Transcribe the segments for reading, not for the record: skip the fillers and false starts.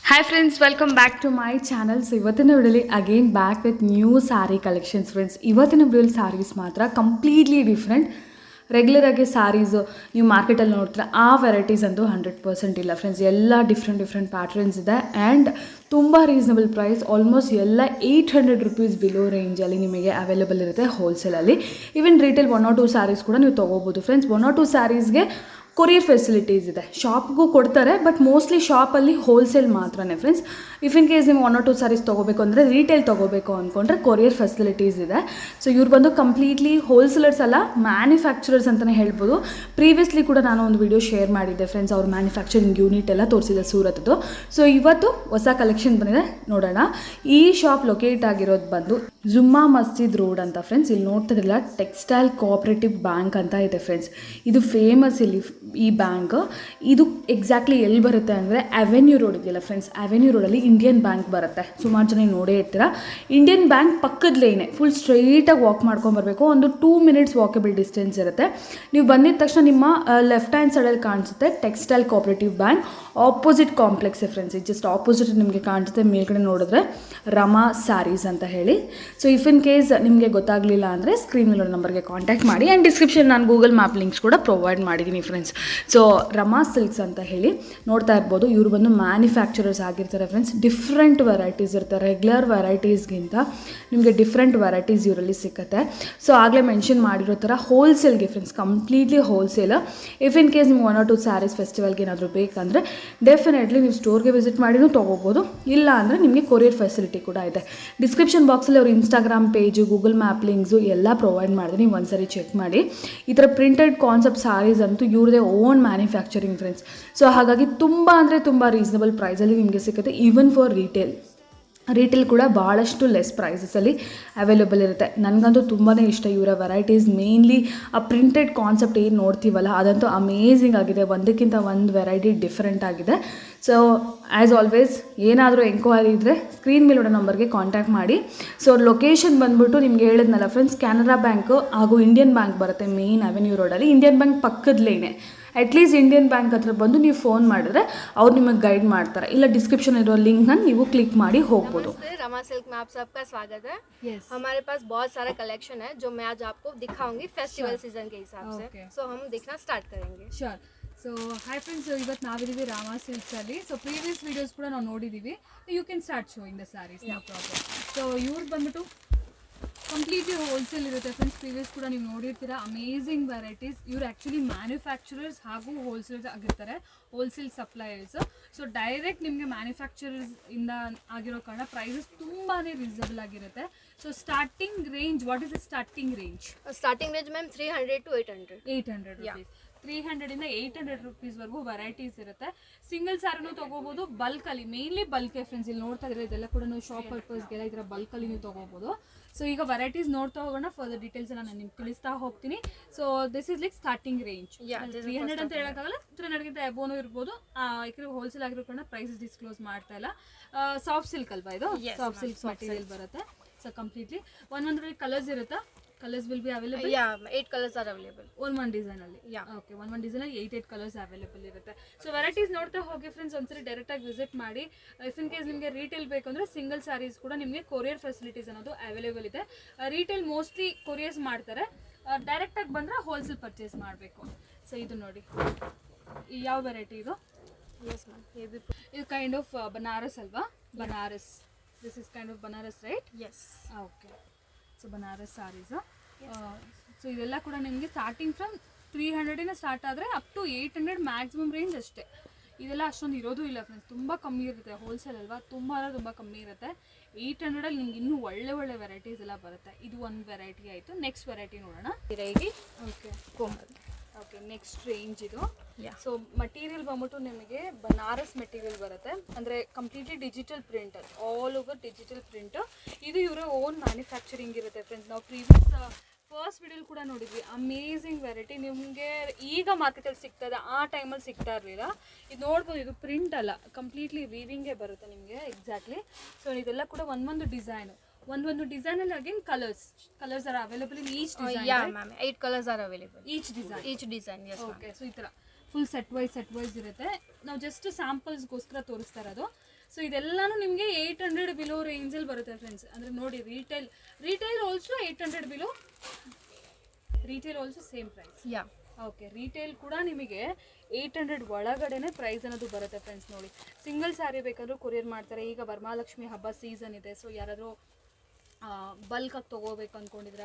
Hi friends, welcome back to my channel. So ಇವತ್ತಿನ ವಿಡಿಯೋಲಿ again back with new sari collections friends. ಇವತ್ತಿನ ವಿಡಿಯೋಲಿ ಸ್ಯಾರೀಸ್ ಮಾತ್ರ ಕಂಪ್ಲೀಟ್ಲಿ ಡಿಫ್ರೆಂಟ್. ರೆಗ್ಯುಲರಾಗಿ ಸ್ಯಾರೀಸು ನೀವು ಮಾರ್ಕೆಟಲ್ಲಿ ನೋಡ್ತೀರ ಆ ವೆರೈಟೀಸ್ ಅಂತೂ 100% ಇಲ್ಲ ಫ್ರೆಂಡ್ಸ್. ಎಲ್ಲ ಡಿಫ್ರೆಂಟ್ ಪ್ಯಾಟ್ರನ್ಸ್ ಇದೆ ಆ್ಯಂಡ್ ತುಂಬ ರೀಸನಬಲ್ ಪ್ರೈಸ್. ಆಲ್ಮೋಸ್ಟ್ ಎಲ್ಲ 800 ರುಪೀಸ್ ಬಿಲೋ ರೇಂಜಲ್ಲಿ ನಿಮಗೆ ಅವೈಲೇಬಲ್ ಇರುತ್ತೆ ಹೋಲ್ಸೇಲಲ್ಲಿ. ಈವನ್ ರಿಟೇಲ್ 1 or 2 ಸ್ಯಾರೀಸ್ ಕೂಡ ನೀವು ತೊಗೋಬೋದು ಫ್ರೆಂಡ್ಸ್. 1 or 2 ಸ್ಯಾರೀಸ್ಗೆ ಕೊರಿಯರ್ ಫೆಸಿಲಿಟೀಸ್ ಇದೆ. ಶಾಪ್ಗೂ ಕೊಡ್ತಾರೆ, ಬಟ್ ಮೋಸ್ಟ್ಲಿ ಶಾಪಲ್ಲಿ ಹೋಲ್ಸೇಲ್ ಮಾತ್ರನೇ ಫ್ರೆಂಡ್ಸ್. ಇಫ್ ಇನ್ ಕೇಸ್ ನೀವು 1 or 2 ಸ್ಯಾರೀಸ್ ತೊಗೋಬೇಕು ಅಂದರೆ ರೀಟೇಲ್ ತೊಗೋಬೇಕು ಅಂದ್ಕೊಂಡ್ರೆ ಕೊರಿಯರ್ ಫೆಸಿಲಿಟೀಸ್ ಇದೆ. ಸೊ ಇವ್ರು ಬಂದು ಕಂಪ್ಲೀಟ್ಲಿ ಹೋಲ್ಸೇಲರ್ಸ್ ಅಲ್ಲ, ಮ್ಯಾನುಫ್ಯಾಕ್ಚರರ್ಸ್ ಅಂತಲೇ ಹೇಳ್ಬೋದು. ಪ್ರೀವಿಯಸ್ಲಿ ಕೂಡ ನಾನು ಒಂದು ವಿಡಿಯೋ ಶೇರ್ ಮಾಡಿದ್ದೆ ಫ್ರೆಂಡ್ಸ್, ಅವ್ರ ಮ್ಯಾನುಫ್ಯಾಕ್ಚರಿಂಗ್ ಯೂನಿಟ್ ಎಲ್ಲ ತೋರಿಸಿದೆ ಸೂರತ್ದು. ಸೊ ಇವತ್ತು ಹೊಸ ಕಲೆಕ್ಷನ್ ಬಂದಿದೆ, ನೋಡೋಣ. ಈ ಶಾಪ್ ಲೊಕೇಟ್ ಆಗಿರೋದು ಬಂದು ಜುಮ್ಮಾ ಮಸ್ಜಿದ್ ರೋಡ್ ಅಂತ ಫ್ರೆಂಡ್ಸ್. ಇಲ್ಲಿ ನೋಡ್ತಿದ್ರಲ್ಲ, ಟೆಕ್ಸ್ಟೈಲ್ ಕೋಆಪರೇಟಿವ್ ಬ್ಯಾಂಕ್ ಅಂತ ಇದೆ ಫ್ರೆಂಡ್ಸ್. ಇದು ಫೇಮಸ್ ಇಲ್ಲಿ ಈ ಬ್ಯಾಂಕ್. ಇದು ಎಕ್ಸಾಕ್ಟ್ಲಿ ಎಲ್ಲಿ ಬರುತ್ತೆ ಅಂದರೆ ಅವೆನ್ಯೂ ರೋಡ್ ಇದೆಯಲ್ಲ ಫ್ರೆಂಡ್ಸ್, ಅವೆನ್ಯೂ ರೋಡಲ್ಲಿ ಇಂಡಿಯನ್ ಬ್ಯಾಂಕ್ ಬರುತ್ತೆ. ಸುಮಾರು ಜನ ನೋಡೇ ಇರ್ತೀರ. ಇಂಡಿಯನ್ ಬ್ಯಾಂಕ್ ಪಕ್ಕದಲ್ಲೇನೆ ಫುಲ್ ಸ್ಟ್ರೈಟಾಗಿ ವಾಕ್ ಮಾಡ್ಕೊಂಬರ್ಬೇಕು. ಒಂದು 2 minutes ವಾಕಬಲ್ ಡಿಸ್ಟೆನ್ಸ್ ಇರುತ್ತೆ. ನೀವು ಬಂದಿದ ತಕ್ಷಣ ನಿಮ್ಮ ಲೆಫ್ಟ್ ಹ್ಯಾಂಡ್ ಸೈಡಲ್ಲಿ ಕಾಣಿಸುತ್ತೆ textile cooperative bank. Opposite complex friends, ಇದು ಜಸ್ಟ್ ಆಪೋಸಿಟ್ ನಿಮಗೆ ಕಾಣಿಸುತ್ತೆ. ಮೇಲ್ಗಡೆ ನೋಡಿದ್ರೆ ರಮಾ ಸ್ಯಾರೀಸ್ ಅಂತ ಹೇಳಿ. ಸೊ ಇಫ್ ಇನ್ ಕೇಸ್ ನಿಮಗೆ ಗೊತ್ತಾಗಲಿಲ್ಲ ಅಂದರೆ ಸ್ಕ್ರೀನ್ ಮೇಲೆ ನಂಬರ್ಗೆ ಕಾಂಟ್ಯಾಕ್ಟ್ ಮಾಡಿ. ಆ್ಯಂಡ್ ಡಿಸ್ಕ್ರಿಪ್ಷನ್ ನಾನು ಗೂಗಲ್ ಮ್ಯಾಪ್ ಲಿಂಕ್ಸ್ ಕೂಡ ಪ್ರೊವೈಡ್ ಮಾಡಿದ್ದೀನಿ ಫ್ರೆಂಡ್ಸ್. ಸೊ ರಮಾ ಸಿಲ್ಕ್ಸ್ ಅಂತ ಹೇಳಿ ನೋಡ್ತಾ ಇರ್ಬೋದು. ಇವರು ಬಂದು ಮ್ಯಾನುಫ್ಯಾಕ್ಚರರ್ಸ್ ಆಗಿರ್ತಾರೆ ಫ್ರೆಂಡ್ಸ್. ಡಿಫ್ರೆಂಟ್ ವೆರೈಟೀಸ್ ಇರ್ತಾರೆ. ರೆಗ್ಯುಲರ್ ವೆರೈಟೀಸ್ಗಿಂತ ನಿಮಗೆ ಡಿಫ್ರೆಂಟ್ ವೆರೈಟೀಸ್ ಇವರಲ್ಲಿ ಸಿಗುತ್ತೆ. ಸೊ ಆಗಲೇ ಮೆನ್ಷನ್ ಮಾಡಿರೋ ಥರ ಹೋಲ್ಸೇಲ್ಗೆ friends, completely wholesale. If in case ನಿಮ್ಗೆ 1 or 2 ಸ್ಯಾರೀಸ್ ಫೆಸ್ಟಿವಲ್ಗೆ ಏನಾದರೂ ಬೇಕಂದರೆ ಡೆಫಿನೆಟ್ಲಿ ನೀವು ಸ್ಟೋರ್ಗೆ ವಿಸಿಟ್ ಮಾಡಿನೂ ತೊಗೋಬೋದು. ಇಲ್ಲ ಅಂದರೆ ನಿಮಗೆ ಕೊರಿಯರ್ ಫೆಸಿಲಿಟಿ ಕೂಡ ಇದೆ. ಡಿಸ್ಕ್ರಿಪ್ಷನ್ ಬಾಕ್ಸಲ್ಲಿ ಅವ್ರ Instagram page, Google map links ಎಲ್ಲ ಪ್ರೊವೈಡ್ ಮಾಡಿದೆ. ನೀವು ಒಂದ್ಸರಿ ಚೆಕ್ ಮಾಡಿ. ಈ ಥರ ಪ್ರಿಂಟೆಡ್ ಕಾನ್ಸೆಪ್ಟ್ ಸ್ಯಾರೀಸ್ ಅಂತೂ ಇವ್ರದೇ ಓನ್ ಮ್ಯಾನುಫ್ಯಾಕ್ಚರಿಂಗ್ ಫ್ರೆಂಡ್ಸ್. ಸೊ ಹಾಗಾಗಿ ತುಂಬ ಅಂದರೆ ತುಂಬ ರೀಸನಬಲ್ ಪ್ರೈಸಲ್ಲಿ ನಿಮಗೆ ಸಿಗುತ್ತೆ. ಈವನ್ ಫಾರ್ ರೀಟೇಲ್ ಕೂಡ ಭಾಳಷ್ಟು ಲೆಸ್ ಪ್ರೈಸಸಲ್ಲಿ ಅವೈಲೇಬಲ್ ಇರುತ್ತೆ. ನನಗಂತೂ ತುಂಬಾ ಇಷ್ಟ ಇವರ ವೆರೈಟೀಸ್. ಮೇನ್ಲಿ ಆ ಪ್ರಿಂಟೆಡ್ ಕಾನ್ಸೆಪ್ಟ್ ಏನು ನೋಡ್ತೀವಲ್ಲ, ಅದಂತೂ ಅಮೇಝಿಂಗ್ ಆಗಿದೆ. ಒಂದಕ್ಕಿಂತ ಒಂದು ವೆರೈಟಿ ಡಿಫ್ರೆಂಟ್ ಆಗಿದೆ. ಸೊ ಆ್ಯಸ್ ಆಲ್ವೇಸ್ ಏನಾದರೂ ಎಂಕ್ವೈರಿ ಇದ್ದರೆ ಸ್ಕ್ರೀನ್ ಮೇಲಿರೋ ನಂಬರ್ಗೆ ಕಾಂಟ್ಯಾಕ್ಟ್ ಮಾಡಿ. ಸೊ ಲೊಕೇಶನ್ ಬಂದುಬಿಟ್ಟು ನಿಮ್ಗೆ ಹೇಳಿದ್ನಲ್ಲ ಫ್ರೆಂಡ್ಸ್, ಕೆನರಾ ಬ್ಯಾಂಕು ಹಾಗೂ ಇಂಡಿಯನ್ ಬ್ಯಾಂಕ್ ಬರುತ್ತೆ ಮೇನ್ ಅವೆನ್ಯೂ ರೋಡಲ್ಲಿ. ಇಂಡಿಯನ್ ಬ್ಯಾಂಕ್ ಪಕ್ಕದಲ್ಲೇನೆ. ಅಟ್ಲೀಸ್ಟ್ ಇಂಡಿಯನ್ ಬ್ಯಾಂಕ್ ಹತ್ರ ಬಂದು ನೀವು ಫೋನ್ ಮಾಡಿದ್ರೆ ಅವ್ರು ನಿಮಗೆ ಗೈಡ್ ಮಾಡ್ತಾರೆ. ಇಲ್ಲ ಡಿಸ್ಕ್ರಿಪ್ಷನ್ ಇರೋ ಲಿಂಕ್ನ ನೀವು ಕ್ಲಿಕ್ ಮಾಡಿ ಹೋಗ್ಬೋದು. रमा सिल्क में आप सबका स्वागत है. yes. हमारे पास बहुत सारा कलेक्शन है जो मैं आज आपको दिखाऊंगी फेस्टिवल सीजन के हिसाब से. सो हम देखना स्टार्ट करेंगे. ಶೋರ್. ಸೊ ಹಾಯ್ ಫ್ರೆಂಡ್ಸ್, ಇವತ್ತು ನಾವಿದ್ದೀವಿ ರಾಮಾ ಸಿಲ್ಕ್ಸಲ್ಲಿ. ಸೊ ಪ್ರೀವಿಯಸ್ ವೀಡಿಯೋಸ್ ಕೂಡ ನಾವು ನೋಡಿದ್ದೀವಿ. You can start showing the saris, no problem. So ಇವ್ರು ಬಂದ್ಬಿಟ್ಟು ಕಂಪ್ಲೀಟ್ಲಿ ಹೋಲ್ಸೇಲ್ ಇರುತ್ತೆ ಫ್ರೆಂಡ್ಸ್. ಪ್ರೀವಿಯಸ್ ಕೂಡ ನೀವು ನೋಡಿರ್ತೀರ. Amazing varieties. ಇವ್ರು ಆ್ಯಕ್ಚುಲಿ ಮ್ಯಾನುಫ್ಯಾಕ್ಚರರ್ಸ್ ಹಾಗೂ ಹೋಲ್ಸೇಲರ್ಸ್ ಆಗಿರ್ತಾರೆ, ಹೋಲ್ಸೇಲ್ ಸಪ್ಲೈಯರ್ಸ್. ಸೊ ಡೈರೆಕ್ಟ್ ನಿಮಗೆ ಮ್ಯಾನುಫ್ಯಾಕ್ಚರರ್ಸ್ ಇಂದ ಆಗಿರೋ ಕಾರಣ ಪ್ರೈಸಸ್ ತುಂಬಾ ರೀಸನಬಲ್ ಆಗಿರುತ್ತೆ. So starting range, what is the starting range? Starting range ma'am 300 to 800. 800 rupees. 300 ಇಂದ 800 ರುಪೀಸ್ವರೆಗೂ ವೆರೈಟೀಸ್ ಇರುತ್ತೆ. ಸಿಂಗಲ್ ಸ್ಯಾರಿನೂ ತೊಗೋಬೋದು, ಬಲ್ಕಲ್ಲಿ. Mainly bulk friends. ಇಲ್ಲಿ ನೋಡ್ತಾ ಇದ್ರೆ ಇದೆಲ್ಲ ಕೂಡ ನೀವು ಶಾಪ್ ಪರ್ಪಸ್ಗೆಲ್ಲ ಈ ಥರ ಬಲ್ಕಲ್ಲಿ ನೀವು ತೊಗೋಬೋದು. ಸೊ ಈಗ ವೆರೈಟೀಸ್ ನೋಡ್ತಾ ಹೋಗೋಣ. ಫರ್ದರ್ ಡೀಟೇಲ್ಸ್ ಎಲ್ಲ ನಾನು ನಿಮ್ಗೆ ತಿಳಿಸ್ತಾ ಹೋಗ್ತೀನಿ. So this is like starting range. 300 ಅಂತ ಹೇಳೋಕ್ಕಾಗಲ್ಲ, 300ಗಿಂತ ಎಬೋನೂ ಇರ್ಬೋದು. ಯಾಕಂದ್ರೆ ಹೋಲ್ಸೇಲ್ ಆಗಿರೋ ಕಾರಣ ಪ್ರೈಸಸ್ ಡಿಸ್ಕ್ಲೋಸ್ ಮಾಡ್ತಾ ಇಲ್ಲ. ಸಾಫ್ಟ್ ಸಿಲ್ಕ್ ಅಲ್ವಾ ಇದು? ಸಾಫ್ಟ್ ಸಿಲ್ಕ್ ಮಟೀರಿಯಲ್ ಬರುತ್ತೆ. ಸೊ ಕಂಪ್ಲೀಟ್ಲಿ ಒಂದೊಂದರಲ್ಲಿ ಕಲರ್ಸ್ ಇರುತ್ತಾ? Colors will be available? Yeah, 8 colors are available. One design ಅಲ್ಲಿ. Yeah. Okay, one design ಅಲ್ಲಿ 8 colors available ಇರುತ್ತೆ. ಸೊ ವೆರೈಟೀಸ್ ನೋಡ್ತಾ ಹೋಗಿ ಫ್ರೆಂಡ್ಸ್. ಒಂದ್ಸರಿ ಡೈರೆಕ್ಟ್ ಆಗಿ ವಿಸಿಟ್ ಮಾಡಿ. ಇಫ್ ಇನ್ ಕೇಸ್ ನಿಮಗೆ ರೀಟೇಲ್ ಬೇಕಂದ್ರೆ ಸಿಂಗಲ್ ಸ್ಯಾರೀಸ್ ಕೂಡ ನಿಮಗೆ ಕೊರಿಯರ್ ಫೆಸಿಲಿಟೀಸ್ ಅನ್ನೋದು ಅವೈಲೇಬಲ್ ಇದೆ. ರೀಟೇಲ್ ಮೋಸ್ಟ್ಲಿ ಕೊರಿಯರ್ಸ್ ಮಾಡ್ತಾರೆ. ಡೈರೆಕ್ಟ್ ಆಗಿ ಬಂದ್ರೆ ಹೋಲ್ಸೇಲ್ ಪರ್ಚೇಸ್ ಮಾಡಬೇಕು. ಸೊ ಇದು ನೋಡಿ, ಯಾವ ವೆರೈಟಿ ಇದು? Yes ma'am. ಇದು ಕೈಂಡ್ ಆಫ್ ಬನಾರಸ್ ಅಲ್ವಾ? Banaras. This is kind of Banaras, right? Yes. Okay. So Banaras saris. So ಇದೆಲ್ಲ ಕೂಡ ನಿಮಗೆ ಸ್ಟಾರ್ಟಿಂಗ್ ಫ್ರಮ್ 300 ಸ್ಟಾರ್ಟ್ ಆದರೆ ಅಪ್ ಟು 800 ಮ್ಯಾಕ್ಸಿಮಮ್ ರೇಂಜ್ ಅಷ್ಟೇ. ಇದೆಲ್ಲ ಅಷ್ಟೊಂದು ಇರೋದು ಇಲ್ಲ ಫ್ರೆಂಡ್ಸ್. ತುಂಬ ಕಮ್ಮಿ ಇರುತ್ತೆ. ಹೋಲ್ಸೇಲ್ ಅಲ್ವಾ, ತುಂಬ ಕಮ್ಮಿ ಇರುತ್ತೆ. 800ಅಲ್ಲಿ ನಿಮ್ಗೆ ಇನ್ನೂ ಒಳ್ಳೆ ವೆರೈಟೀಸ್ ಎಲ್ಲ ಬರುತ್ತೆ. ಇದು ಒಂದು ವೆರೈಟಿ ಆಯಿತು. ನೆಕ್ಸ್ಟ್ ವೆರೈಟಿ ನೋಡೋಣ. Okay, Komal. Okay, next range ಇದು. ಸೊ ಮಟೀರಿಯಲ್ ಬಂದ್ಬಿಟ್ಟು ನಿಮಗೆ ಬನಾರಸ್ ಮೆಟೀರಿಯಲ್ ಬರುತ್ತೆ. ಅಂದರೆ completely digital print, all over digital print. ಇದು ಇವರ ಓನ್ ಮ್ಯಾನುಫ್ಯಾಕ್ಚರಿಂಗ್ ಇರುತ್ತೆ ಫ್ರೆಂಡ್ಸ್. ನಾವು ಪ್ರೀವಿಯಸ್ ಫಸ್ಟ್ ವಿಡಿಯೋಲಿ ಕೂಡ ನೋಡಿದ್ವಿ. Amazing variety. ನಿಮಗೆ ಈಗ ಮಾರ್ಕೆಟಲ್ಲಿ ಸಿಗ್ತದೆ, ಆ ಟೈಮಲ್ಲಿ ಸಿಗ್ತಾ ಇರಲಿಲ್ಲ. ಇದು ನೋಡ್ಬೋದು, ಇದು ಪ್ರಿಂಟ್ ಅಲ್ಲ, ಕಂಪ್ಲೀಟ್ಲಿ ವೀವಿಂಗೇ ಬರುತ್ತೆ ನಿಮಗೆ ಎಕ್ಸಾಕ್ಟ್ಲಿ. ಸೊ ಇದೆಲ್ಲ ಕೂಡ ಒಂದೊಂದು ಡಿಸೈನು. ಒಂದು ಡಿಸೈನಲ್ಲಿ again colours are available in each design. Yeah ma'am, 8 colors are available. Each design. Yes ma'am. Okay. So ಈ ಥರ ಫುಲ್ ಸೆಟ್ ವೈಸ್ ಇರುತ್ತೆ. ನಾವು ಜಸ್ಟ್ ಸ್ಯಾಂಪಲ್ಸ್ಗೋಸ್ಕರ ತೋರಿಸ್ತಾ ಇರೋದು. ಸೊ ಇದೆಲ್ಲನೂ ನಿಮಗೆ 800 ಬಿಲೋ ರೇಂಜಲ್ಲಿ ಬರುತ್ತೆ ಫ್ರೆಂಡ್ಸ್. ಅಂದರೆ ನೋಡಿ retail also 800 below, retail also same price. Yeah okay, retail ಕೂಡ ನಿಮಗೆ 800 ಒಳಗಡೆನೆ ಪ್ರೈಸ್ ಅನ್ನೋದು ಬರುತ್ತೆ ಫ್ರೆಂಡ್ಸ್. ನೋಡಿ ಸಿಂಗಲ್ ಸ್ಯಾರಿ ಬೇಕಾದರೂ ಕೊರಿಯರ್ ಮಾಡ್ತಾರೆ. ಈಗ ವರಮಹಾಲಕ್ಷ್ಮಿ ಹಬ್ಬ ಸೀಸನ್ ಇದೆ, ಸೊ ಯಾರಾದರೂ ಬಲ್ಕಾಗಿ ತೊಗೋಬೇಕು ಅಂದ್ಕೊಂಡಿದ್ರ,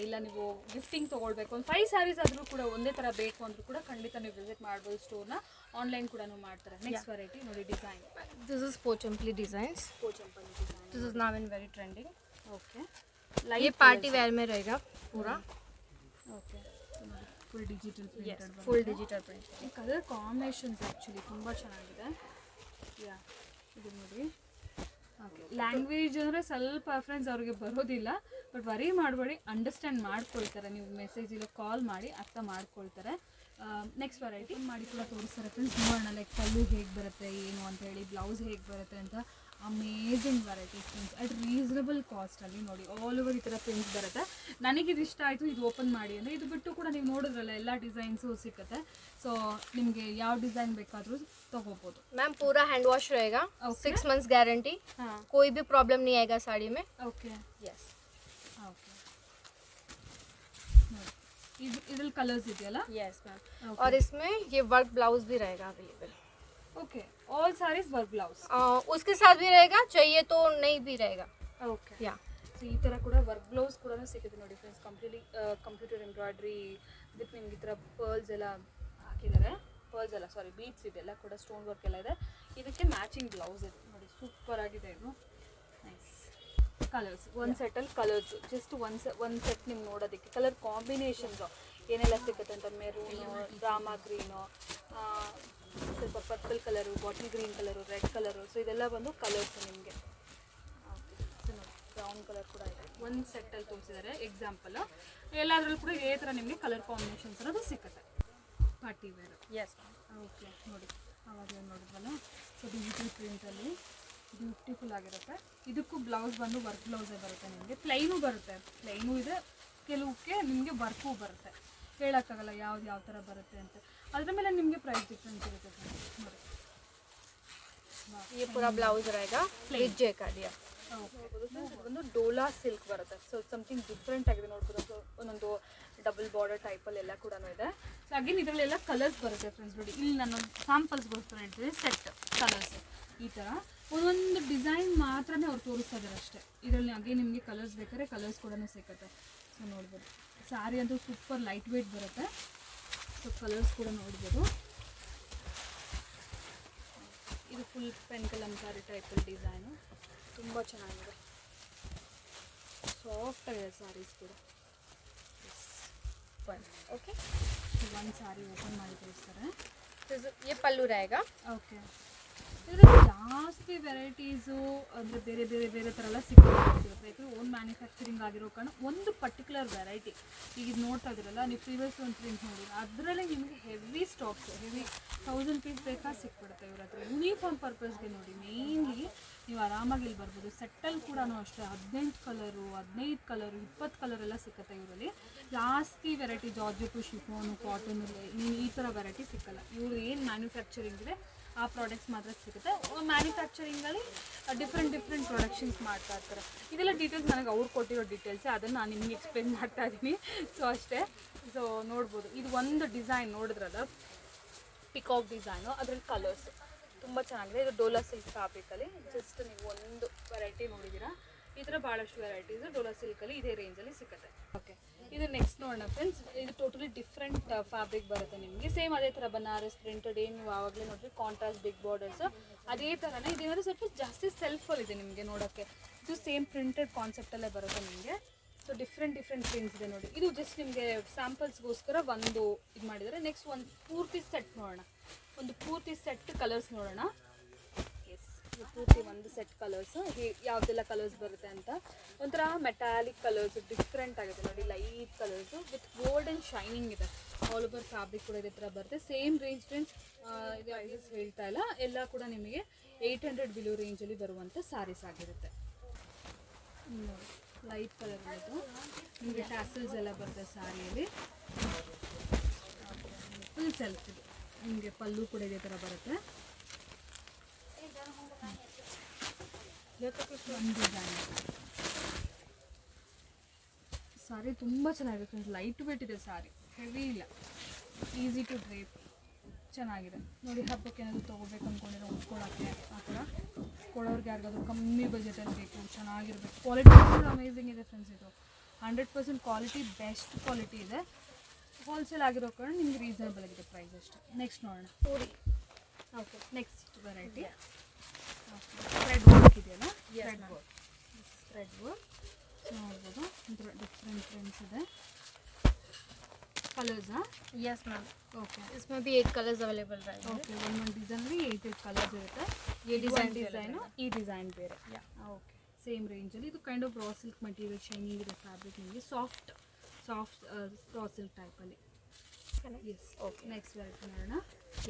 ಇಲ್ಲ ನೀವು ಗಿಫ್ಟಿಂಗ್ ತೊಗೊಳ್ಬೇಕು, ಒಂದು 5 ಸ್ಯಾರೀಸ್ ಆದರೂ ಕೂಡ ಒಂದೇ ಥರ ಬೇಕು ಅಂದರೂ ಕೂಡ ಖಂಡಿತ ನೀವು ವಿಸಿಟ್ ಮಾಡ್ಬೋದು ಸ್ಟೋರ್ನ. ಆನ್ಲೈನ್ ಕೂಡ ಮಾಡ್ತಾರೆ. ನೆಕ್ಸ್ಟ್ ವೆರೈಟಿ ನೋಡಿ, design. This is Pochampally designs. Pochampally design, this is now in very trending. Okay, ये पार्टी वेयर में रहेगा पूरा. Okay, full digital printed, full digital print. ಈ ಕಲರ್ ಕಾಂಬಿನೇಷನ್ಸ್ ಆ್ಯಕ್ಚುಲಿ ತುಂಬ ಚೆನ್ನಾಗಿದೆ. ಯಾ, ಇದು ನೋಡಿ. ಓಕೆ, ಲ್ಯಾಂಗ್ವೇಜ್ ಅಂದರೆ ಸ್ವಲ್ಪ ಫ್ರೆಂಡ್ಸ್ ಅವ್ರಿಗೆ ಬರೋದಿಲ್ಲ, ಬಟ್ ವರಿ ಮಾಡಬೇಡಿ, ಅಂಡರ್ಸ್ಟ್ಯಾಂಡ್ ಮಾಡ್ಕೊಳ್ತಾರೆ. ನೀವು ಮೆಸೇಜ್ ಇಲ್ಲ ಕಾಲ್ ಮಾಡಿ ಅರ್ಥ ಮಾಡ್ಕೊಳ್ತಾರೆ. ನೆಕ್ಸ್ಟ್ ವೆರೈಟಿ ಮಾಡಿ ಕೂಡ ತೋರಿಸ್ತಾರೆ ಫ್ರೆಂಡ್ಸ್. ನೋಡೋಣ ಲೈಕ್ ಪಲ್ಲು ಹೇಗೆ ಬರುತ್ತೆ ಏನು ಅಂತ ಹೇಳಿ, ಬ್ಲೌಸ್ ಹೇಗೆ ಬರುತ್ತೆ ಅಂತ. Amazing variety friends at reasonable ಕಾಸ್ಟಲ್ಲಿ. ನೋಡಿ ಆಲ್ ಓವರ್ ಈ ಥರ ಪ್ರಿಂಟ್ಸ್ ಬರುತ್ತೆ. ನನಗಿದು ಇಷ್ಟ ಆಯಿತು, ಇದು ಓಪನ್ ಮಾಡಿ ಅಂದರೆ. ಇದು ಬಿಟ್ಟು ಕೂಡ ನೀವು ನೋಡಿದ್ರಲ್ಲ ಎಲ್ಲ ಡಿಸೈನ್ಸು ಸಿಗುತ್ತೆ. ಸೊ ನಿಮಗೆ ಯಾವ ಡಿಸೈನ್ ಬೇಕಾದರೂ ತೊಗೋಬೋದು. मैम पूरा हैंड वॉश रहेगा. Okay. 6 months guarantee. हाँ, कोई भी प्रॉब्लम नहीं आएगा साड़ी में. Okay, yes. ಓಕೆ. इधर कलर्स ಇದೆಯಲ್ಲ. Yes ma'am. Okay. और इसमें ये वर्क ब्लाउज भी रहेगा available. Okay, all saris work blouse. उसके साथ भी रहेगा, चाहिए तो नहीं भी रहेगा. ಓಕೆ, या ಸೊ ಈ ಥರ ಕೂಡ ವರ್ಕ್ ಬ್ಲೌಸ್ ಕೂಡ ಸಿಗುತ್ತೆ ನೋಡಿ ಫ್ರೆಂಡ್ಸ್. ಕಂಪ್ಯೂಟರ್ ಎಂಬ್ರಾಯ್ಡ್ರಿ ವಿತ್ ನಿಮ್ಗೆ ಈ ಥರ ಪರ್ಲ್ಸ್ ಎಲ್ಲ ಹಾಕಿದ್ದಾರೆ. ಪರ್ಲ್ಸ್ ಎಲ್ಲ ಸಾರಿ ಬೀಡ್ಸ್ ಇದೆಲ್ಲ ಕೂಡ ಸ್ಟೋನ್ ವರ್ಕ್ ಎಲ್ಲ ಇದೆ. ಇದಕ್ಕೆ ಮ್ಯಾಚಿಂಗ್ ಬ್ಲೌಸ್ ಇದೆ ನೋಡಿ, ಸೂಪರ್ ಆಗಿದೆ ಇದು. ನೈಸ್ ಕಲರ್ಸ್, ಒಂದು ಸೆಟ್ಟಲ್ಲಿ ಕಲರ್ಸ್ ಜಸ್ಟ್ ಒಂದು ಸೆಟ್ ನಿಮ್ಗೆ ನೋಡೋದಕ್ಕೆ ಕಲರ್ ಕಾಂಬಿನೇಷನ್ಸು ಏನೆಲ್ಲ ಸಿಗುತ್ತೆ ಅಂತ. ಮೆರೂನು, ರಾಮಾ ಗ್ರೀನು, ಸ್ವಲ್ಪ purple colour, bottle green colour, red colour. So ಇದೆಲ್ಲ ಬಂದು ಕಲರ್ಸು ನಿಮಗೆ. ಬ್ರೌನ್ ಕಲರ್ ಕೂಡ ಇದೆ. ಒಂದು ಸೆಟ್ಟಲ್ಲಿ ತೋರಿಸಿದ್ದಾರೆ ಎಕ್ಸಾಂಪಲ್. ಎಲ್ಲದರಲ್ಲೂ ಕೂಡ ಇದೇ ಥರ ನಿಮಗೆ ಕಲರ್ ಕಾಂಬಿನೇಷನ್ಸ್ ಅನ್ನೋದು ಸಿಗುತ್ತೆ. Party wear. यस. ಓಕೆ, ನೋಡಿ ಆವಾಗಲೇ ನೋಡಿದ್ವಲ್ಲ. ಸೊ ಡಿಜಿಟಲ್ ಪ್ರಿಂಟಲ್ಲಿ ಬ್ಯೂಟಿಫುಲ್ ಆಗಿರುತ್ತೆ. ಇದಕ್ಕೂ ಬ್ಲೌಸ್ ಬಂದು ವರ್ಕ್ ಬ್ಲೌಸೇ ಬರುತ್ತೆ ನಿಮಗೆ. ಪ್ಲೈನು ಬರುತ್ತೆ, ಪ್ಲೈನು ಇದೆ, ಕೆಲವಕ್ಕೆ ನಿಮಗೆ ವರ್ಕು ಬರುತ್ತೆ. ಹೇಳೋಕ್ಕಾಗಲ್ಲ ಯಾವ್ದು ಯಾವ ಥರ ಬರುತ್ತೆ ಅಂತ. ಅದ್ರ ಮೇಲೆ ನಿಮಗೆ ಪ್ರೈಸ್ ಡಿಫ್ರೆನ್ಸ್ ಇರುತ್ತೆ ನೋಡಿ. ये पूरा ब्लाउज रहेगा विद जैकार्डिया. ಒಂದು ಡೋಲಾ ಸಿಲ್ಕ್ ಬರುತ್ತೆ. ಸೊ ಸಮಥಿಂಗ್ ಡಿಫ್ರೆಂಟ್ ಆಗಿದೆ ನೋಡ್ಬೋದು. ಸೊ ಒಂದೊಂದು ಡಬಲ್ ಬಾರ್ಡರ್ ಟೈಪಲ್ಲೆಲ್ಲ ಕೂಡ ಇದೆ. ಸೊ ಅಗೇನ್ ಇದರಲ್ಲೆಲ್ಲ ಕಲರ್ಸ್ ಬರುತ್ತೆ ಫ್ರೆಂಡ್ಸ್. ನೋಡಿ ಇಲ್ಲಿ ನಾನು ಸ್ಯಾಂಪಲ್ಸ್ಗೋಸ್ಕರ ಹೇಳ್ತೀನಿ. ಸೆಟ್ ಕಲರ್ಸ್ ಈ ಥರ ಒಂದೊಂದು ಡಿಸೈನ್ ಮಾತ್ರನೇ ಅವ್ರು ತೋರಿಸ್ತಾ ಇದ್ದಾರೆ ಅಷ್ಟೇ. ಇದರಲ್ಲಿ ಅಗೇನ್ ನಿಮಗೆ ಕಲರ್ಸ್ ಬೇಕಾದ್ರೆ ಕಲರ್ಸ್ ಕೂಡ ಸಿಗುತ್ತೆ. ಸೊ ನೋಡ್ಬೋದು, ಸ್ಯಾರಿ ಅಂತೂ ಸೂಪರ್ ಲೈಟ್ ವೇಟ್ ಬರುತ್ತೆ. ಸೊ ಕಲರ್ಸ್ ಕೂಡ ನೋಡ್ಬೋದು. ಇದು ಫುಲ್ ಪೆನ್ ಕಲಂಕಾರಿ ಟೈಪಲ್ಲಿ ಡಿಸೈನು ತುಂಬ ಚೆನ್ನಾಗಿದೆ. ಸಾಫ್ಟ್ ಆಗಿದೆ ಸ್ಯಾರೀಸ್ ಕೂಡ. ओके. ಒಂದು ಸ್ಯಾರಿ ಓಪನ್ ಮಾಡಿ ತೋರಿಸ್ತಾರೆ. ये पल्लू रहेगा. ಓಕೆ, ಇದರಲ್ಲಿ ಜಾಸ್ತಿ ವೆರೈಟೀಸು ಅಂದರೆ ಬೇರೆ ಬೇರೆ ಬೇರೆ ಥರ ಎಲ್ಲ ಸಿಗುತ್ತೆ. ಯಾಕಂದರೆ ಓನ್ ಮ್ಯಾನುಫ್ಯಾಕ್ಚರಿಂಗ್ ಆಗಿರೋ ಕಾರಣ ಒಂದು ಪರ್ಟಿಕ್ಯುಲರ್ ವೆರೈಟಿ ಈಗ ಇದು ನೋಡ್ತಾ ಇದ್ದೀರಲ್ಲ ನೀವು, ಪ್ರೀವಿಯಸ್ ಒಂದು ಪ್ರಿಂಟ್ ನೋಡಿ, ಅದರಲ್ಲೇ ನಿಮಗೆ ಹೆವಿ ಸ್ಟಾಕ್ಸು, ಹೆವಿ 1000 ಪೀಸ್ ಬೇಕಾ ಸಿಕ್ಬಿಡುತ್ತೆ ಇವ್ರ ಹತ್ರ. ಯೂನಿಫಾರ್ಮ್ ಪರ್ಪಸ್ಗೆ ನೋಡಿ ಮೇನ್ಲಿ ನೀವು ಆರಾಮಾಗಿ ಇಲ್ಲಿ ಬರ್ಬೋದು. ಸೆಟ್ಟಲ್ಲಿ ಕೂಡ ಅಷ್ಟೇ 18 ಕಲರು, 15 ಕಲರು, 20 ಕಲರ್ ಎಲ್ಲ ಸಿಗುತ್ತೆ ಇವರಲ್ಲಿ. ಜಾಸ್ತಿ ವೆರೈಟಿ ಜಾರ್ಜೆಟು, ಶಿಫೋನು, ಕಾಟನ್, ನೀವು ಈ ಥರ ವೆರೈಟಿ ಸಿಕ್ಕಲ್ಲ. ಇವರು ಏನು ಮ್ಯಾನುಫ್ಯಾಕ್ಚರಿಂಗ್ ಇದೆ ಆ ಪ್ರಾಡಕ್ಟ್ಸ್ ಮಾತ್ರ ಸಿಗುತ್ತೆ. ಮ್ಯಾನುಫ್ಯಾಕ್ಚರಿಂಗಲ್ಲಿ ಡಿಫ್ರೆಂಟ್ ಪ್ರೊಡಕ್ಷನ್ಸ್ ಮಾಡ್ತಾ ಇರ್ತಾರೆ. ಇದೆಲ್ಲ ಡೀಟೇಲ್ಸ್ ನನಗೆ ಅವ್ರು ಕೊಟ್ಟಿರೋ ಡೀಟೇಲ್ಸೇ, ಅದನ್ನು ನಾನು ನಿಮಗೆ ಎಕ್ಸ್ಪ್ಲೇನ್ ಮಾಡ್ತಾ ಇದ್ದೀನಿ. ಸೊ ಅಷ್ಟೇ. ಸೊ ನೋಡ್ಬೋದು, ಇದು ಒಂದು ಡಿಸೈನ್ ನೋಡಿದ್ರಲ್ಲ ಪಿಕಾಕ್ ಡಿಸೈನು, ಅದರಲ್ಲಿ ಕಲರ್ಸ್ ತುಂಬ ಚೆನ್ನಾಗಿದೆ. ಇದು ಡೋಲಾ ಸಿಲ್ಕ್ ಫ್ಯಾಬ್ರಿಕಲ್ಲಿ ಜಸ್ಟ್ ನೀವು ಒಂದು ವೆರೈಟಿ ನೋಡಿದ್ದೀರಾ. ಈ ಥರ ಭಾಳಷ್ಟು ವೆರೈಟೀಸು ಡೋಲಾ ಸಿಲ್ಕಲ್ಲಿ ಇದೇ ರೇಂಜಲ್ಲಿ ಸಿಗುತ್ತೆ. ಓಕೆ, ಇದು ನೆಕ್ಸ್ಟ್ ನೋಡೋಣ ಫ್ರೆಂಡ್ಸ್. ಇದು ಟೋಟಲಿ ಡಿಫ್ರೆಂಟ್ ಫ್ಯಾಬ್ರಿಕ್ ಬರುತ್ತೆ ನಿಮಗೆ. ಸೇಮ್ ಅದೇ ಥರ ಬನಾರಸ್ ಪ್ರಿಂಟೆಡ್ ಏನು ನೀವು ಆವಾಗಲೇ ನೋಡಿರಿ, ಕಾಂಟ್ರಾಸ್ಟ್ ಬಿಗ್ ಬಾರ್ಡರ್ಸ್ ಅದೇ ಥರನೇ. ಇದೇನಾದರೂ ಸ್ವಲ್ಪ ಜಾಸ್ತಿ ಸೆಲ್ಫಲ್ಲಿದೆ ನಿಮಗೆ ನೋಡೋಕ್ಕೆ. ಇದು ಸೇಮ್ ಪ್ರಿಂಟೆಡ್ ಕಾನ್ಸೆಪ್ಟಲ್ಲೇ ಬರುತ್ತೆ ನಿಮಗೆ. ಸೊ ಡಿಫ್ರೆಂಟ್ ಪ್ರಿಂಟ್ಸ್ ಇದೆ ನೋಡಿ. ಇದು ಜಸ್ಟ್ ನಿಮಗೆ ಸ್ಯಾಂಪಲ್ಸ್ಗೋಸ್ಕರ ಒಂದು ಇದು ಮಾಡಿದ್ದಾರೆ. ನೆಕ್ಸ್ಟ್ ಒಂದು ಪೂರ್ತಿ ಸೆಟ್ ನೋಡೋಣ. ಒಂದು ಪೂರ್ತಿ ಸೆಟ್ ಕಲರ್ಸ್ ನೋಡೋಣ. ಎಸ್, ಪೂರ್ತಿ ಒಂದು ಸೆಟ್ ಕಲರ್ಸ್ ಯಾವುದೆಲ್ಲ ಕಲರ್ಸ್ ಬರುತ್ತೆ ಅಂತ. ಒಂಥರ ಮೆಟಾಲಿಕ್ ಕಲರ್ಸ್ ಡಿಫ್ರೆಂಟ್ ಆಗುತ್ತೆ ನೋಡಿ. Light colours with gold and shining ಇದೆ. ಆಲ್ ಓವರ್ ಫ್ಯಾಬ್ರಿಕ್ ಕೂಡ ಇದೇ ಥರ ಬರುತ್ತೆ. ಸೇಮ್ ರೇಂಜ್ ಫ್ರೆಂಡ್ಸ್, ಇದು ಪ್ರೈಸಸ್ ಹೇಳ್ತಾ ಇಲ್ಲ, ಎಲ್ಲ ಕೂಡ ನಿಮಗೆ 800 ಬಿಲೋ ರೇಂಜಲ್ಲಿ ಬರುವಂಥ ಸ್ಯಾರೀಸ್ ಆಗಿರುತ್ತೆ. ಲೈಟ್ ಕಲರ್ ಇದು ನಿಮಗೆ ಟ್ಯಾಸಲ್ಸ್ ಎಲ್ಲ ಬರುತ್ತೆ ಸ್ಯಾರಿಯಲ್ಲಿ. ಫುಲ್ ಸೆಲ್ಫ್ ಇದು ನಿಮಗೆ. ಪಲ್ಲು ಕೂಡ ಇದೇ ಥರ ಬರುತ್ತೆ. ಒಂದು ಡಿಸೈನ್ ಸಾರಿ ತುಂಬ ಚೆನ್ನಾಗಿದೆ ಫ್ರೆಂಡ್ಸ್. ಲೈಟ್ ವೇಟ್ ಇದೆ ಸಾರಿ, ಹೆವಿ ಇಲ್ಲ, ಈಸಿ ಟು ಡ್ರೇಪ್, ಚೆನ್ನಾಗಿದೆ ನೋಡಿ. ಹಬ್ಬಕ್ಕೆ ಏನಾದರೂ ತೊಗೋಬೇಕು ಅಂದ್ಕೊಂಡಿರೋ ಉಟ್ಕೊಳ್ಳೋಕ್ಕೆ ಆ ಥರ ಕೊಡೋರ್ಗೆ ಯಾರಿಗಾದ್ರೂ ಕಮ್ಮಿ ಬಜೆಟಲ್ಲಿ ಬೇಕು, ಚೆನ್ನಾಗಿರ್ಬೇಕು. ಕ್ವಾಲಿಟಿ ಕೂಡ ಅಮೇಝಿಂಗ್ ಇದೆ ಫ್ರೆಂಡ್ಸ್. ಇದು 100% ಕ್ವಾಲಿಟಿ, ಬೆಸ್ಟ್ ಕ್ವಾಲಿಟಿ ಇದೆ. ಹೋಲ್ಸೇಲ್ ಆಗಿರೋ ಕಾರಣ ನಿಮ್ಗೆ ರೀಸನಬಲ್ ಆಗಿದೆ ಪ್ರೈಸ್ ಅಷ್ಟೇ. ನೆಕ್ಸ್ಟ್ ನೋಡೋಣ. Okay, next variety thread work ಇದೆಯಲ್ಲ, ಥ್ರೆಡ್ ವರ್ಕ್ ನೋಡ್ಬೋದು. ಡಿಫ್ರೆಂಟ್ ಪ್ರಿಂಟ್ಸ್ ಇದೆ. ಕಲರ್ಸಾ? यस मैम, ಓಕೆ इसमें भी 8 कलर्स अवेलेबल रहेंगे. ಓಕೆ, ಒಂದೊಂದು ಡಿಸೈನಲ್ಲಿ 8 ಕಲರ್ಸ್ ಇರುತ್ತೆ. ಡಿಸೈನು ಈ ಡಿಸೈನ್ ಬೇರೆ. ಓಕೆ, ಸೇಮ್ ರೇಂಜಲ್ಲಿ. ಇದು kind of raw silk material, shiny ಇದೆ ಫ್ಯಾಬ್ರಿಕ್, ನಿಮಗೆ ಸಾಫ್ಟ್ ರಾ ಸಿಲ್ಕ್ ಟೈಪಲ್ಲಿ. Yes, okay. ನೆಕ್ಸ್ಟ್ ವೆರೈಟಿ ನೋಡೋಣ.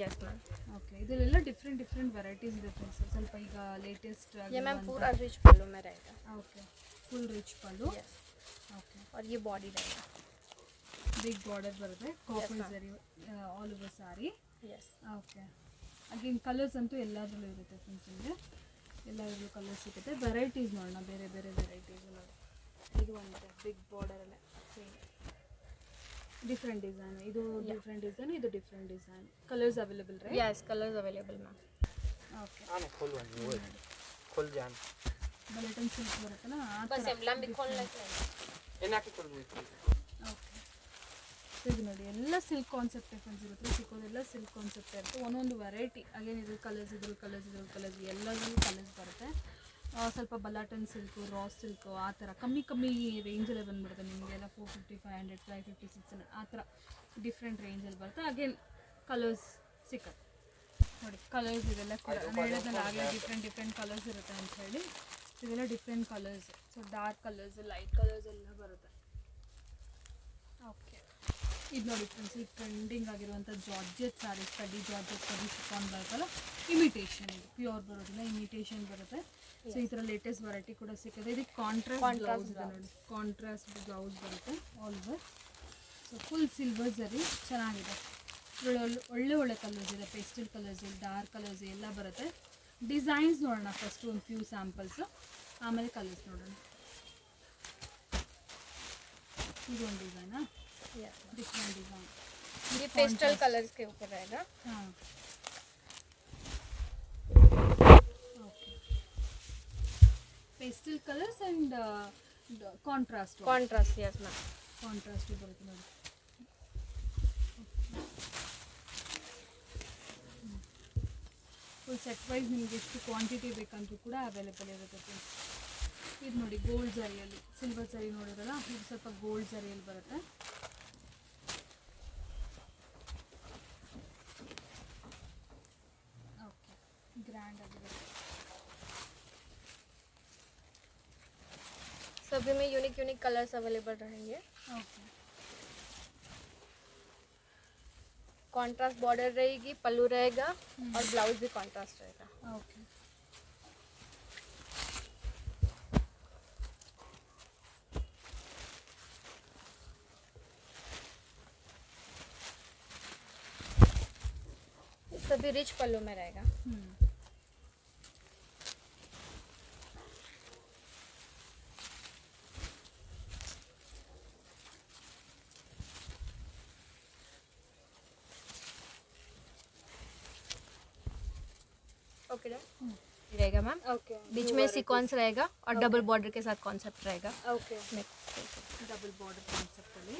यस मैम, ಓಕೆ, ಇದರಲ್ಲೆಲ್ಲ ಡಿಫ್ರೆಂಟ್ ವೆರೈಟೀಸ್ ಇದೆ ಫ್ರೆಂಡ್ಸ್. ಸ್ವಲ್ಪ ಈಗ ಲೇಟೆಸ್ಟ್ ये मैम पूरा रिच पल्लू में रहेगा. ಓಕೆ, ಫುಲ್ ರಿಚ್ ಪಲ್ಲು. Yes. ಓಕೆ, और ये बॉडी रहेगा. ಬಿಗ್ ಬಾರ್ಡರ್ ಬರುತ್ತೆ, ಕಾಪರ್ ಜರಿ ಆಲ್ ಓವರ್ ಸಾರಿ. यस. ಓಕೆ, ಅಗೇನ್ ಕಲರ್ಸ್ ಅಂತೂ ಎಲ್ಲದರಲ್ಲೂ ಇರುತ್ತೆ ಫ್ರೆಂಡ್ಸ್. ನಿಮಗೆ ಎಲ್ಲದರಲ್ಲೂ ಕಲರ್ಸ್ ಸಿಗುತ್ತೆ. ವೆರೈಟೀಸ್ ನೋಡೋಣ, ಬೇರೆ ಬೇರೆ ವೆರೈಟೀಸ್ ನೋಡಿ. ಇದು ಒಂದು ಬಿಗ್ ಬಾರ್ಡರಲ್ಲೇ ಡಿಫ್ರೆಂಟ್ ಡಿಸೈನ್, ಇದು ಡಿಫ್ರೆಂಟ್ ಡಿಸೈನ್, ಇದು different design. Colours available right? Yes, colours available ma'am. Okay, खोल जान ಬಲೆಟನ್ ಸಿಲ್ಕ್ ಬರುತ್ತಲ್ಲ ಆ बस ಥರ. एम्बलम भी खोलना चाहिए. ಏನಾಕಿ ಕೊಡ್ಬೇಕು? ಓಕೆ, ಇದು ನೋಡಿ ಎಲ್ಲ ಸಿಲ್ಕ್ ಕಾನ್ಸೆಪ್ಟ್ ಫ್ರೆಂಡ್ಸ್. ಇರುತ್ತೆ ಸಿಕ್ಕೋದೆಲ್ಲ ಸಿಲ್ಕ್ ಕಾನ್ಸೆಪ್ಟ್ ಇರುತ್ತೆ. ಒಂದೊಂದು ವೆರೈಟಿ ಅಗೇನ್ ಇದ್ರ ಕಲರ್ಸ್, ಕಲರ್ಸ್ ಎಲ್ಲದರಲ್ಲೂ ಕಲರ್ಸ್ ಬರುತ್ತೆ. ಸ್ವಲ್ಪ ಬಲಾಟನ್ ಸಿಲ್ಕು, ರಾ ಸಿಲ್ಕು ಆ ಥರ ಕಮ್ಮಿ ರೇಂಜಲ್ಲೇ ಬಂದುಬಿಡುತ್ತೆ ನಿಮಗೆಲ್ಲ. 450, 500, 550, 600 ಆ ಥರ ಡಿಫ್ರೆಂಟ್ ರೇಂಜಲ್ಲಿ ಬರುತ್ತೆ. ಅಗೇನ್ ಕಲರ್ಸ್ ಸಿಕ್ಕತ್ತೆ ನೋಡಿ. ಕಲರ್ಸ್ ಇದೆಲ್ಲ ಕೂಡ ನಾನು ಹೇಳೋದ್ರಲ್ಲಿ ಆಗಲೇ ಡಿಫ್ರೆಂಟ್ ಕಲರ್ಸ್ ಇರುತ್ತೆ ಅಂತ ಹೇಳಿ. ಇದೆಲ್ಲ different colours. So dark colours, light colours ಎಲ್ಲ ಬರುತ್ತೆ. ಓಕೆ, ಇದು ನೋಡಿ ಫ್ರೆಂಡ್ಸ್, ಈ ಟ್ರೆಂಡಿಂಗ್ ಆಗಿರುವಂಥ ಜಾರ್ಜೆಟ್ ಸ್ಯಾರಿ, ಕಡ್ಡಿ ಶಿಫಾನ್ ಬರುತ್ತಲ್ಲ, ಇಮಿಟೇಷನ್. ಇದು ಪ್ಯೂರ್ ಬರೋದಿಲ್ಲ, ಇಮಿಟೇಷನ್ ಬರುತ್ತೆ. ಸೊ ಈ ಥರ ಲೇಟೆಸ್ಟ್ ವೆರೈಟಿ ಕೂಡ ಸಿಗುತ್ತೆ. ಇದಕ್ಕೆ ಕಾಂಟ್ರಾಸ್ಟ್ ಬ್ಲೌಸ್ ಇದೆ ನೋಡಿ, ಕಾಂಟ್ರಾಸ್ಟ್ ಬ್ಲೌಸ್ ಬರುತ್ತೆ all over. So full silver ಜರಿ, ಚೆನ್ನಾಗಿದೆ. ಒಳ್ಳೆ ಕಲರ್ಸ್ ಇದೆ, ಪೇಸ್ಟಲ್ ಕಲರ್ಸ್, ಡಾರ್ಕ್ ಕಲರ್ಸ್ ಎಲ್ಲ ಬರುತ್ತೆ. ಡಿಸೈನ್ಸ್ ನೋಡೋಣ ಫಸ್ಟ್, ಒಂದು ಫ್ಯೂ ಸ್ಯಾಂಪಲ್ಸು, ಆಮೇಲೆ ಕಲರ್ಸ್ ನೋಡೋಣ. ಇದೊಂದು ಡಿಸೈನಾ? डिफरेंट डिजाइन, ये पेस्टल कलर्स के ऊपर रहेगा. हाँ, okay, pastel colours and contrast. Yes ma'am. Contrast बರುತ್ತೆ ನೋಡಿ. ಫುಲ್ ಸೆಟ್ ವೈಸ್ ನಿಮಗೆ ಎಷ್ಟು ಕ್ವಾಂಟಿಟಿ ಬೇಕಂತೂ ಕೂಡ ಅವೈಲೇಬಲ್ ಇರುತ್ತೆ. ಇದು ನೋಡಿ ಗೋಲ್ಡ್ ಜರಿಯಲ್ಲಿ, ಸಿಲ್ವರ್ ಜರಿ ನೋಡಿರಲ್ಲ, ಇದು ಸ್ವಲ್ಪ ಗೋಲ್ಡ್ ಜರಿಯಲ್ಲಿ ಬರುತ್ತೆ. ಓಕೆ, ಗ್ರ್ಯಾಂಡ್ ಆಗಿದೆ. सभी में यूनिक कलर्स अवेलेबल रहेंगे. ओके, कॉन्ट्रास्ट बॉर्डर रहेगी, पल्लू रहेगा और ब्लाउज भी कॉन्ट्रास्ट रहेगा. ओके, सभी रिच पल्लू में रहेगा. ओके रहेगा मैम. ओके, बीच में सीक्वेंस रहेगा और डबल बॉर्डर के साथ कॉन्सेप्ट रहेगा. ಓಕೆ, ಡಬಲ್ ಬಾರ್ಡರ್ ಕಾನ್ಸೆಪ್ಟಲ್ಲಿ.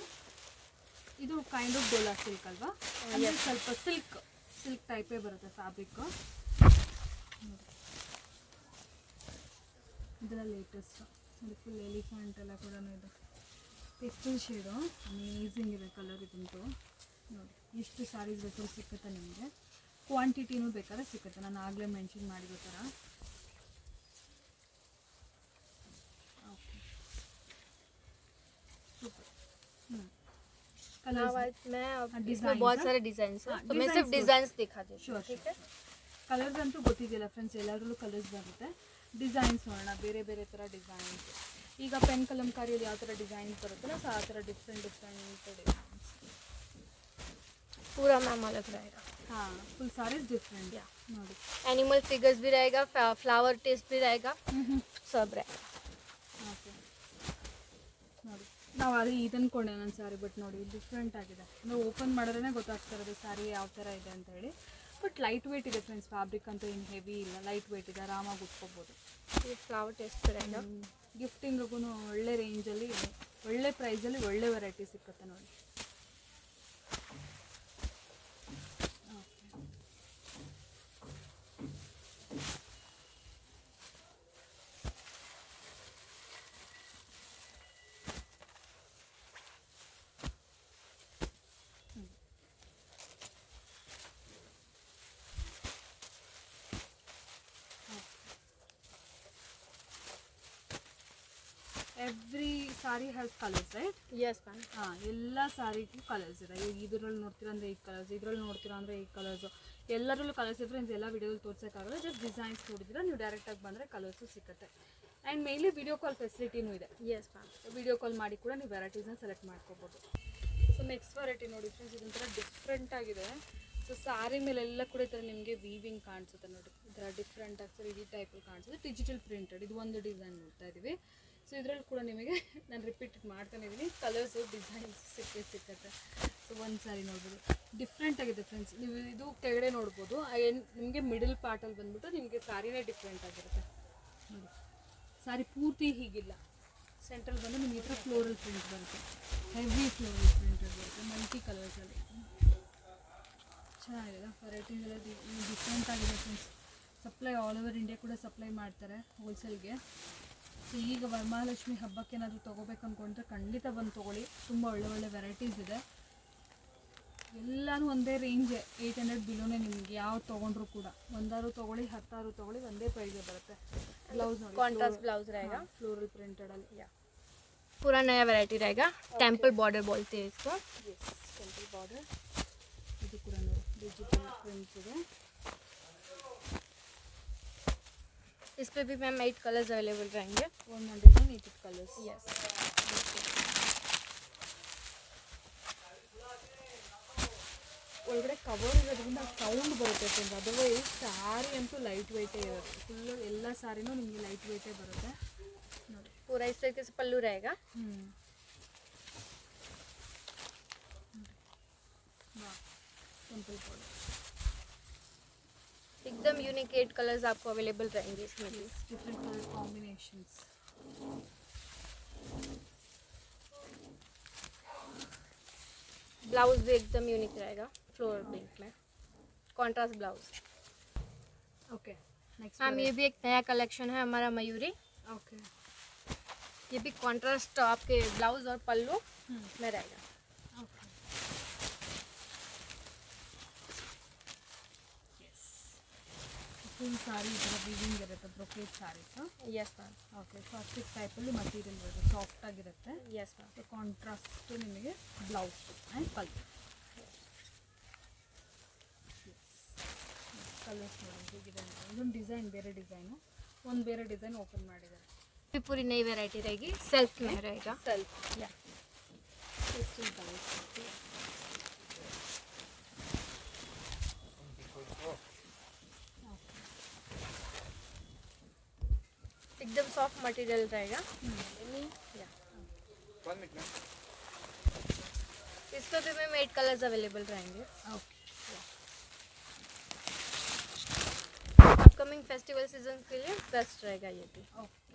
ಇದು ಕೈಂಡ್ ಆಫ್ ಡೋಲಾ ಸಿಲ್ಕ್ ಅಲ್ವಾ? ಅಂದರೆ ಸ್ವಲ್ಪ ಸಿಲ್ಕ್ ಟೈಪೇ ಬರುತ್ತೆ ಫ್ಯಾಬ್ರಿಕ್ಕು. ಇದೆಲ್ಲ ಲೇಟೆಸ್ಟ್ ನೋಡಿ, ಫುಲ್ ಎಲಿಫೆಂಟ್ ಎಲ್ಲ ಕೂಡ ಇದೆ. ಪೆಸ್ಟಲ್ ಶೇಡು ಅಮೇಝಿಂಗ್ ಇದೆ ಕಲರ್. ಇದಂತೂ ನೋಡಿ, ಎಷ್ಟು ಸ್ಯಾರೀಸ್ ಬೇಕಾದ್ರೂ ಸಿಕ್ಕುತ್ತೆ ನಿಮಗೆ. ಕ್ವಾಂಟಿಟಿನೂ ಬೇಕಾದ್ರೆ ಸಿಗುತ್ತೆ, ನಾನು ಆಗಲೇ ಮೆನ್ಷನ್ ಮಾಡಿರೋ ಥರ. Okay, super. मैं हाँ, इसमें designs बहुत है? सारे डिजाइन है, हाँ, तो मैं सिर्फ designs डिजाइन्स दिखा देती ಶೋರ್ हूँ. ठीक है. ಕಲರ್ಸ್ ಅಂತೂ ಗೊತ್ತಿದೆಯಲ್ಲ ಫ್ರೆಂಡ್ಸ್, ಎಲ್ಲದರಲ್ಲೂ ಕಲರ್ಸ್ ಬರುತ್ತೆ. ಡಿಸೈನ್ಸ್ ನೋಡೋಣ, ಬೇರೆ ಬೇರೆ ಥರ ಡಿಸೈನ್ಸ್. ಈಗ ಪೆನ್ ಕಲಂಕಾರಿಯಲ್ಲಿ ಯಾವ ಥರ ಡಿಸೈನ್ಸ್ ಬರುತ್ತಲ್ಲ, ಸೊ ಆ ಥರ ಡಿಫ್ರೆಂಟ್ ಡಿಸೈನ್ಸ್. पूरा मैम अलग रहेगा। ಹಾಂ ಫುಲ್ ಸಾರೀಸ್ ಡಿಫ್ರೆಂಟ್ Yeah. ನೋಡಿ. एनिमल फिगर्स भी रहेगा, फ्लावर टेस्ट भी रहेगा, सब रहेगा। ಓಕೆ ನೋಡಿ, ನಾವು ಅದು ಇದನ್ನು ಕೊಂಡೆ ನನ್ನ ಸ್ಯಾರಿ, ಬಟ್ ನೋಡಿ ಡಿಫ್ರೆಂಟ್ ಆಗಿದೆ. ನಾವು ಓಪನ್ ಮಾಡಿದ್ರೆ ಗೊತ್ತಾಗ್ತಾ ಇರೋದು ಸ್ಯಾರಿ ಯಾವ ಥರ ಇದೆ ಅಂತ ಹೇಳಿ. ಬಟ್ ಲೈಟ್ ವೇಟ್ ಇದೆ ಫ್ರೆಂಡ್ಸ್, ಫ್ಯಾಬ್ರಿಕ್ ಅಂತೂ ಏನು ಹೆವಿ ಇಲ್ಲ, ಲೈಟ್ ವೇಟ್ ಇದೆ, ಆರಾಮಾಗಿ ಉಟ್ಕೋಬೋದು. ये फ्लावर टेस्ट भी रहेगा। ಗಿಫ್ಟಿಂಗ್ಗೂ ಒಳ್ಳೆ ರೇಂಜಲ್ಲಿ ಒಳ್ಳೆ ಪ್ರೈಸಲ್ಲಿ ಒಳ್ಳೆ ವೆರೈಟಿ ಸಿಕ್ಕುತ್ತೆ ನೋಡಿ. Every sorry has colours right? Yes ma'am. ಹಾಂ, ಎಲ್ಲ ಸಾರಿಗೂ ಕಲರ್ಸ್ ಇದೆ. ಈಗ ಇದರಲ್ಲಿ ನೋಡ್ತೀರಾ ಅಂದರೆ 8 ಕಲರ್ಸ್, ಇದರಲ್ಲಿ ನೋಡ್ತೀರಾ ಅಂದರೆ 8 ಕಲರ್ಸು, ಎಲ್ಲರಲ್ಲೂ ಕಲರ್ಸ್ ಫ್ರೆಂಡ್ಸ್. ಎಲ್ಲ ವಿಡಿಯೋದಲ್ಲಿ ತೋರ್ಸೋಕ್ಕಾಗಲ್ಲ, ಜಸ್ಟ್ ಡಿಸೈನ್ಸ್ ನೋಡಿದ್ರೆ ನೀವು ಡೈರೆಕ್ಟಾಗಿ ಬಂದರೆ ಕಲರ್ಸು ಸಿಗುತ್ತೆ. ಆ್ಯಂಡ್ ಮೇಯ್ನ್ಲಿ ವಿಡಿಯೋ ಕಾಲ್ ಫೆಸಿಲಿಟಿನೂ ಇದೆ. Yes ma'am. ವಿಡಿಯೋ ಕಾಲ್ ಮಾಡಿ ಕೂಡ ನೀವು ವೆರೈಟೀಸ್ನ ಸೆಲೆಕ್ಟ್ ಮಾಡ್ಕೋಬೋದು. ಸೊ ನೆಕ್ಸ್ಟ್ ವೆರೈಟಿ ನೋಡಿ ಫ್ರೆಂಡ್ಸ್, ಇದೊಂಥರ ಡಿಫ್ರೆಂಟ್ ಆಗಿದೆ. ಸೊ ಸ್ಯಾರಿ ಮೇಲೆಲ್ಲ ಕೂಡ ಈ ಥರ ನಿಮಗೆ ವೀವಿಂಗ್ ಕಾಣಿಸುತ್ತೆ ನೋಡಿ, ಈ ಥರ ಡಿಫ್ರೆಂಟ್ ಆಗಿ ಸರ್ ಈ ಟೈಪಲ್ಲಿ ಕಾಣಿಸುತ್ತೆ. ಡಿಜಿಟಲ್ ಪ್ರಿಂಟೆಡ್ ಇದು ಒಂದು ಡಿಸೈನ್ ನೋಡ್ತಾ ಇದ್ದೀವಿ. ಸೊ ಇದರಲ್ಲಿ ಕೂಡ ನಿಮಗೆ ನಾನು ರಿಪೀಟ್ ಮಾಡ್ತಾನೆ ಇದ್ದೀನಿ, ಕಲರ್ಸು ಡಿಸೈನ್ಸ್ ಸಿಕ್ಕತ್ತೆ. ಸೊ ಒಂದು ಸಾರಿ ನೋಡ್ಬೋದು, ಡಿಫ್ರೆಂಟ್ ಆಗಿದೆ ಫ್ರೆಂಡ್ಸ್. ನೀವು ಇದು ಕೆಳಗಡೆ ನೋಡ್ಬೋದು, ನಿಮಗೆ ಮಿಡಲ್ ಪಾರ್ಟಲ್ಲಿ ಬಂದುಬಿಟ್ಟು ನಿಮಗೆ ಸ್ಯಾರಿನೇ ಡಿಫ್ರೆಂಟ್ ಆಗಿರುತ್ತೆ ನೋಡಿ. ಸ್ಯಾರಿ ಪೂರ್ತಿ ಹೀಗಿಲ್ಲ, ಸೆಂಟ್ರಲ್ಲಿ ಬಂದು ನಿಮಗೆ ಈ ಥರ ಫ್ಲೋರಲ್ ಪ್ರಿಂಟ್ ಬರುತ್ತೆ, ಹೆವಿ ಫ್ಲೋರಲ್ ಪ್ರಿಂಟಲ್ಲಿ ಬರುತ್ತೆ, ಮಲ್ಟಿ ಕಲರ್ಸಲ್ಲಿ. ಚೆನ್ನಾಗಿದೆ, ವೆರೈಟೀಸ್ ಎಲ್ಲ ಡಿಫ್ರೆಂಟ್ ಆಗಿದೆ friends. Supply all over India ಕೂಡ ಸಪ್ಲೈ ಮಾಡ್ತಾರೆ ಹೋಲ್ಸೇಲ್ಗೆ. ಸೊ ಈಗ ವರಮಹಾಲಕ್ಷ್ಮಿ ಹಬ್ಬಕ್ಕೆ ಏನಾದರೂ ತೊಗೋಬೇಕು ಅಂದ್ಕೊಂಡ್ರೆ ಖಂಡಿತ ಬಂದು ತೊಗೊಳ್ಳಿ, ತುಂಬ ಒಳ್ಳೆ ವೆರೈಟೀಸ್ ಇದೆ. ಎಲ್ಲನೂ ಒಂದೇ ರೇಂಜೇ, 800 ಬಿಲೋನೇ. ನಿಮಗೆ ಯಾವ್ದು ತೊಗೊಂಡ್ರು ಕೂಡ ಒಂದಾರು ತೊಗೊಳ್ಳಿ 10 ತೊಗೊಳ್ಳಿ ಒಂದೇ ಪ್ರೈಸೇ ಬರುತ್ತೆ. ಬ್ಲೌಸ್ ನೋಡಿ, कॉन्ट्रास्ट ब्लाउज रहेगा, ಫ್ಲೋರಲ್ ಪ್ರಿಂಟೆಡಲ್ಲಿ. पूरा नया वैरायटी रहेगा। टेम्पल बॉर्डर बोलते हैं इसको। Yes, temple border. ಇದು ಕೂಡ ನೋಡಿ ಡಿಜಿಟಲ್ ಪ್ರಿಂಟ್ ಇದೆ. इस पे भी मैम 8 कलर्स अवेलेबल रहेंगे। ಒಂದು ಡಿಸೈನ್ 8 ಕಲರ್ಸ್. यस। ಒಳಗಡೆ ಕವರ್ ಇರೋದ್ರಿಂದ ಸೌಂಡ್ ಬರುತ್ತೆ ಫ್ರೆಂಡ್ಸ್. ಅದರ್ವೈಸ್ ಸ್ಯಾರಿ ಅಂತೂ ಲೈಟ್ ವೆಯ್ಟೇ ಇರುತ್ತೆ, ಫುಲ್ಲು ಎಲ್ಲ ಸ್ಯಾರಿನೂ ನಿಮಗೆ ಲೈಟ್ ವೆಯ್ಟೇ ಬರುತ್ತೆ ನೋಡಿ. पूरा इस तरीके से पल्लू रहेगा। टेंपल बॉर्डर एकदम यूनिक 8 कलर्स आपको अवेलेबल रहेंगे इसमें भी। Different colour combinations. ब्लाउज भी एकदम यूनिक रहेगा, फ्लोरल प्रिंट में, contrast blouse. Okay next ma'am ये भी एक नया कलेक्शन है हमारा मयूरी। ओके ये भी कॉन्ट्रास्ट आपके ब्लाउज और पल्लू में रहेगा। ओके यस, ಫುಲ್ ಸಾರಿ ಈ ಥರ ವೀವಿಂಗ್ ಇರುತ್ತೆ, brocade saris. Yes ma'am. Okay, ಸಾಫ್ಟಿಕ್ ಟೈಪಲ್ಲಿ ಮಟೀರಿಯಲ್ ಬರುತ್ತೆ, ಸಾಫ್ಟ್ ಆಗಿರುತ್ತೆ. Yes ma'am. ಸೊ ಕಾಂಟ್ರಾಸ್ಟ್ ನಿಮಗೆ ಬ್ಲೌಸ್ ಆ್ಯಂಡ್ ಪಲ್ಲು. ಕಲರ್ಸ್ ನೋಡಿ ಹೇಗಿದೆ ಅಂತ. ಇದೊಂದು ಡಿಸೈನ್ ಬೇರೆ ಡಿಸೈನು, ಒಂದು ಬೇರೆ ಡಿಸೈನ್ ಓಪನ್ ಮಾಡಿದ್ದಾರೆ. भी पूरी नई वैरायटी रहेगी, सेल्फ में रहेगा। ಸೆಲ್ಫ್ या 16 ಕಲರ್ಸ್. एकदम सॉफ्ट मटेरियल रहेगा। या 1 मिनट में इस पर भी मैम 8 कलर्स अवेलेबल रहेंगे। ಓಕೆ अपकमिंग फेस्टिवल सीजन के लिए बेस्ट रहेगा ये भी। ಓಕೆ